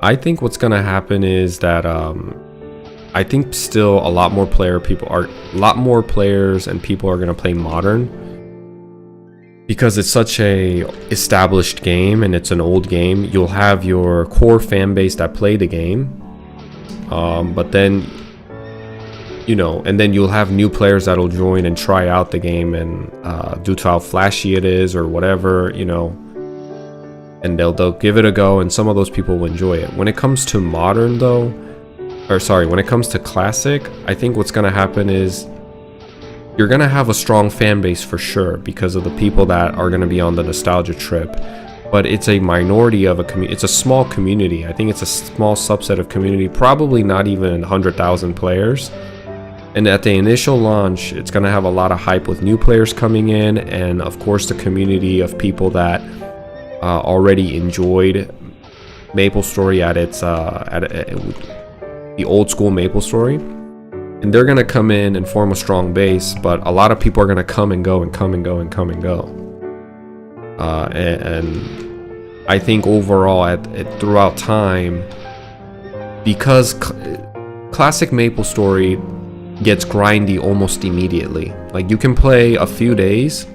I think what's gonna happen is that I think still a lot more players and people are gonna play modern because it's such a established game and it's an old game. You'll have your core fan base that play the game, but then and then you'll have new players that'll join and try out the game, and due to how flashy it is or whatever, and they'll give it a go, and some of those people will enjoy it. When it comes to modern though, when it comes to classic, I think what's gonna happen is you're gonna have a strong fan base for sure because of the people that are gonna be on the nostalgia trip, but it's a minority of a community. It's a small community. I think it's a small subset of community, probably not even 100,000 players. And at the initial launch, it's gonna have a lot of hype with new players coming in, and of course the community of people that already enjoyed Maplestory at its the old school Maplestory, and they're gonna come in and form a strong base. But a lot of people are gonna come and go and come and go and come and go. And I think overall, throughout time, because classic Maplestory gets grindy almost immediately. Like you can play a few days,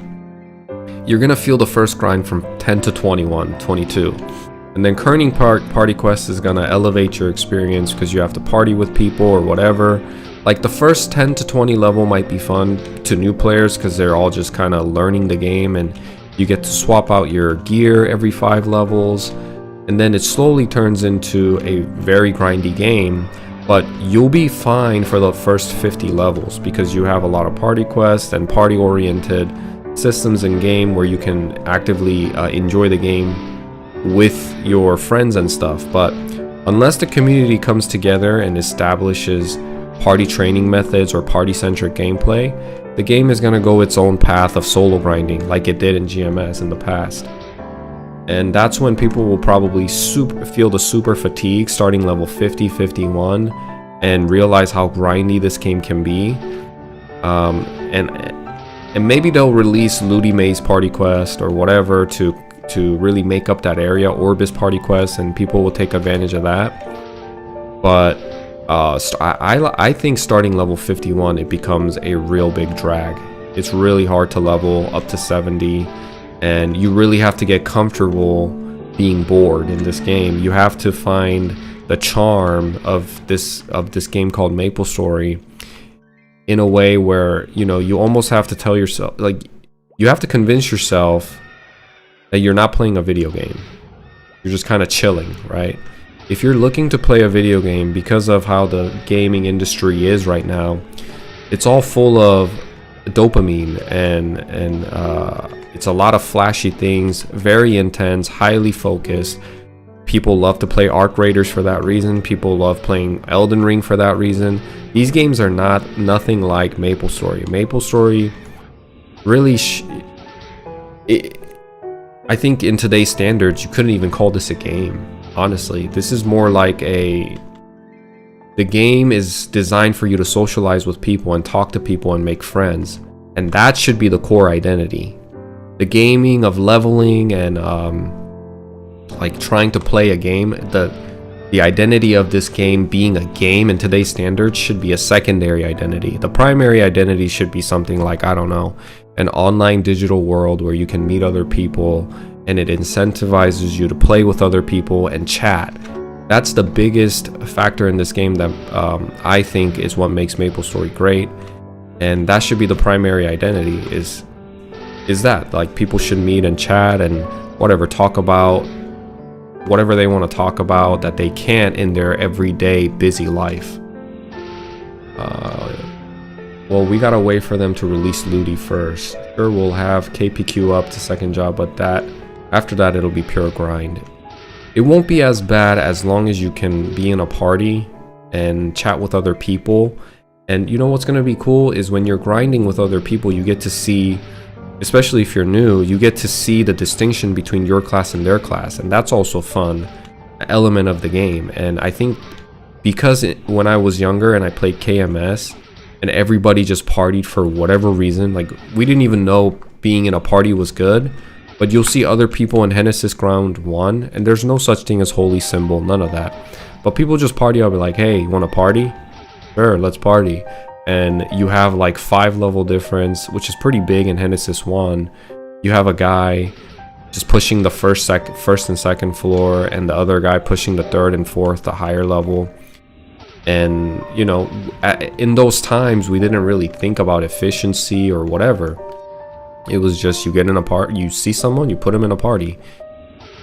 you're gonna feel the first grind from 10 to 21, 22. And then Kerning Party Quest is gonna elevate your experience because you have to party with people or whatever. Like the first 10 to 20 level might be fun to new players because they're all just kind of learning the game, and you get to swap out your gear every 5 levels. And then it slowly turns into a very grindy game, but you'll be fine for the first 50 levels because you have a lot of party quests and party oriented systems in game where you can actively enjoy the game with your friends and stuff. But unless the community comes together and establishes party training methods or party centric gameplay, the game is going to go its own path of solo grinding like it did in GMS in the past. And that's when people will probably feel the super fatigue starting level 50, 51 and realize how grindy this game can be. And maybe they'll release Ludi May's Party Quest or whatever to really make up that area, Orbis Party Quest, and people will take advantage of that. But I think starting level 51, it becomes a real big drag. It's really hard to level up to 70, and you really have to get comfortable being bored in this game. You have to find the charm of this game called Maplestory in a way where you almost have to tell yourself, like, you have to convince yourself that you're not playing a video game. You're just kind of chilling, right? If you're looking to play a video game, because of how the gaming industry is right now, it's all full of dopamine and it's a lot of flashy things, very intense, highly focused. People love to play Arc Raiders for that reason. People love playing Elden Ring for that reason. These games are nothing like Maplestory. Maplestory really I think in today's standards, you couldn't even call this a game. Honestly, this is more like the game is designed for you to socialize with people and talk to people and make friends, and that should be the core identity. The gaming of leveling and like trying to play a game, the identity of this game being a game in today's standards should be a secondary identity. The primary identity should be something like, I don't know, an online digital world where you can meet other people and it incentivizes you to play with other people and chat. That's the biggest factor in this game that I think is what makes Maplestory great, and that should be the primary identity. Is that like people should meet and chat and whatever, talk about whatever they want to talk about that they can't in their everyday busy life. Well, we gotta wait for them to release Ludi first. Sure, we'll have KPQ up to second job, but after that it'll be pure grind. It won't be as bad as long as you can be in a party and chat with other people. And you know what's gonna be cool is when you're grinding with other people, you get to see, especially if you're new, you get to see the distinction between your class and their class, and that's also fun element of the game. And I think because when I was younger and I played KMS and everybody just partied for whatever reason, like we didn't even know being in a party was good, But you'll see other people in Genesis Ground 1, and there's no such thing as holy symbol, none of that. But people just party up, like, hey, you want to party? Sure, let's party. And you have like 5 level difference, which is pretty big in Genesis 1. You have a guy just pushing the first and second floor, and the other guy pushing the third and fourth, the higher level. And you know, in those times we didn't really think about efficiency or whatever. It was just you get in a party, you see someone, you put them in a party.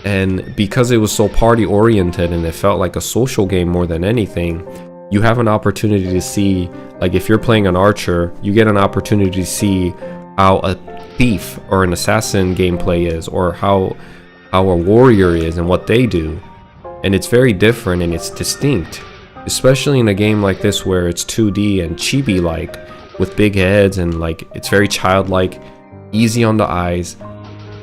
And because it was so party oriented and it felt like a social game more than anything, you have an opportunity to see, like if you're playing an archer, you get an opportunity to see how a thief or an assassin gameplay is, or how a warrior is and what they do. And it's very different and it's distinct, especially in a game like this where it's 2D and chibi like, with big heads, and like it's very childlike, easy on the eyes,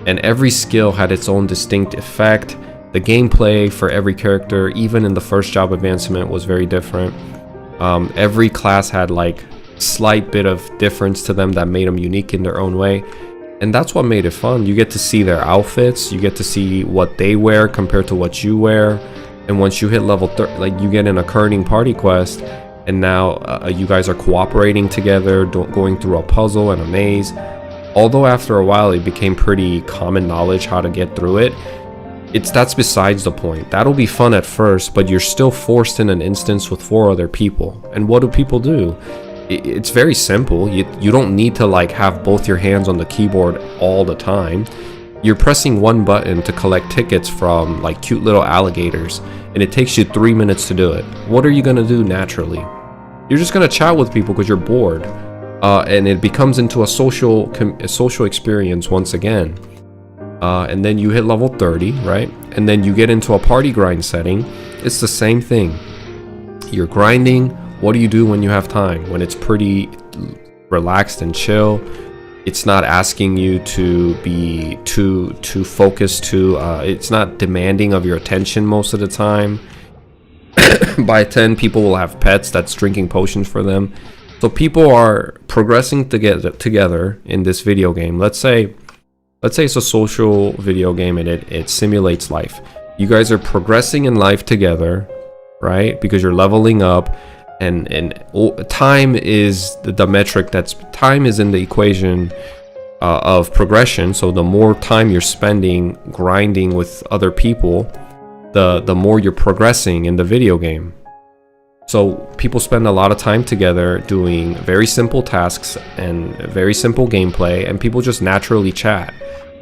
and every skill had its own distinct effect. The gameplay for every character, even in the first job advancement, was very different. Every class had like slight bit of difference to them that made them unique in their own way, and that's what made it fun. You get to see their outfits, you get to see what they wear compared to what you wear. And once you hit level 30, like you get in a kerning party quest, and now you guys are cooperating together, going through a puzzle and a maze. Although after a while it became pretty common knowledge how to get through it, that's besides the point. That'll be fun at first, but you're still forced in an instance with 4 other people. And what do people do? It's very simple. You don't need to like have both your hands on the keyboard all the time. You're pressing one button to collect tickets from like cute little alligators, and it takes you 3 minutes to do it. What are you gonna do naturally? You're just gonna chat with people because you're bored, and it becomes into a social experience once again. And then you hit level 30, right? And then you get into a party grind setting. It's the same thing. You're grinding. What do you do when you have time? When it's pretty relaxed and chill. It's not asking you to be too focused. It's not demanding of your attention most of the time. By 10, people will have pets that's drinking potions for them. So people are progressing together in this video game. Let's say it's a social video game and it simulates life. You guys are progressing in life together, right? Because you're leveling up, and time is the metric. Time is in the equation of progression. So the more time you're spending grinding with other people, the more you're progressing in the video game. So people spend a lot of time together doing very simple tasks and very simple gameplay, and people just naturally chat.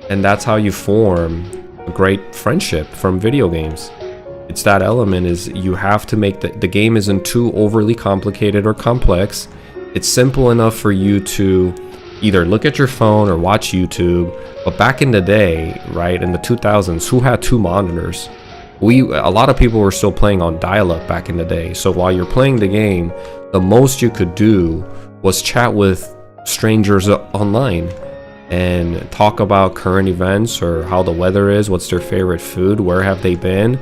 And that's how you form a great friendship from video games. It's that element, is you have to make the game isn't too overly complicated or complex. It's simple enough for you to either look at your phone or watch YouTube. But back in the day, right, in the 2000s, who had 2 monitors? A lot of people were still playing on dial-up back in the day. So while you're playing the game, the most you could do was chat with strangers online and talk about current events or how the weather is, what's their favorite food, where have they been.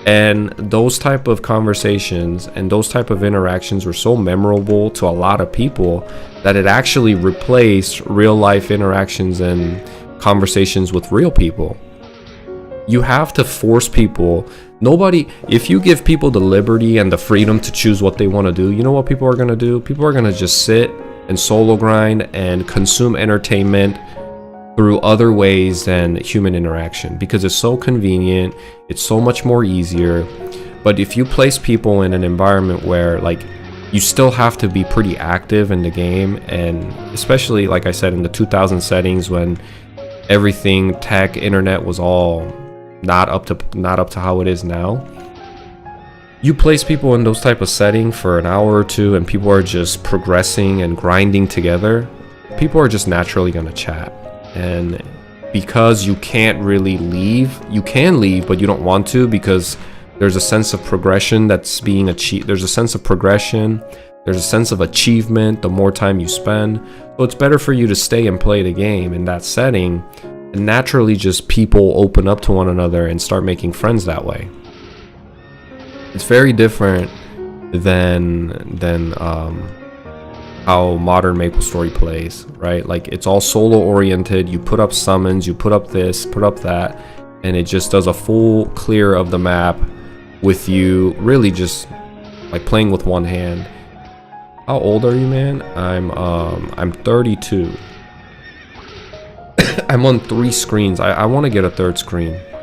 And those type of conversations and those type of interactions were so memorable to a lot of people that it actually replaced real life interactions and conversations with real people. You have to force people. If you give people the liberty and the freedom to choose what they want to do, you know what people are going to do? People are going to just sit and solo grind and consume entertainment through other ways than human interaction, because it's so convenient, it's so much more easier. But if you place people in an environment where like you still have to be pretty active in the game, and especially like I said in the 2000 settings when everything tech internet was all not up to how it is now, you place people in those type of setting for an hour or two and people are just progressing and grinding together, people are just naturally going to chat. And because you can't really leave, you can leave but you don't want to, because there's a sense of progression that's being achieved. There's a sense of progression, there's a sense of achievement the more time you spend. So it's better for you to stay and play the game in that setting, and naturally just people open up to one another and start making friends that way. It's very different than how modern Maplestory plays, right? Like it's all solo oriented. You put up summons, you put up this, put up that, and it just does a full clear of the map with you really just like playing with one hand. How old are you, man? I'm 32. I'm on 3 screens. I want to get a 3rd screen.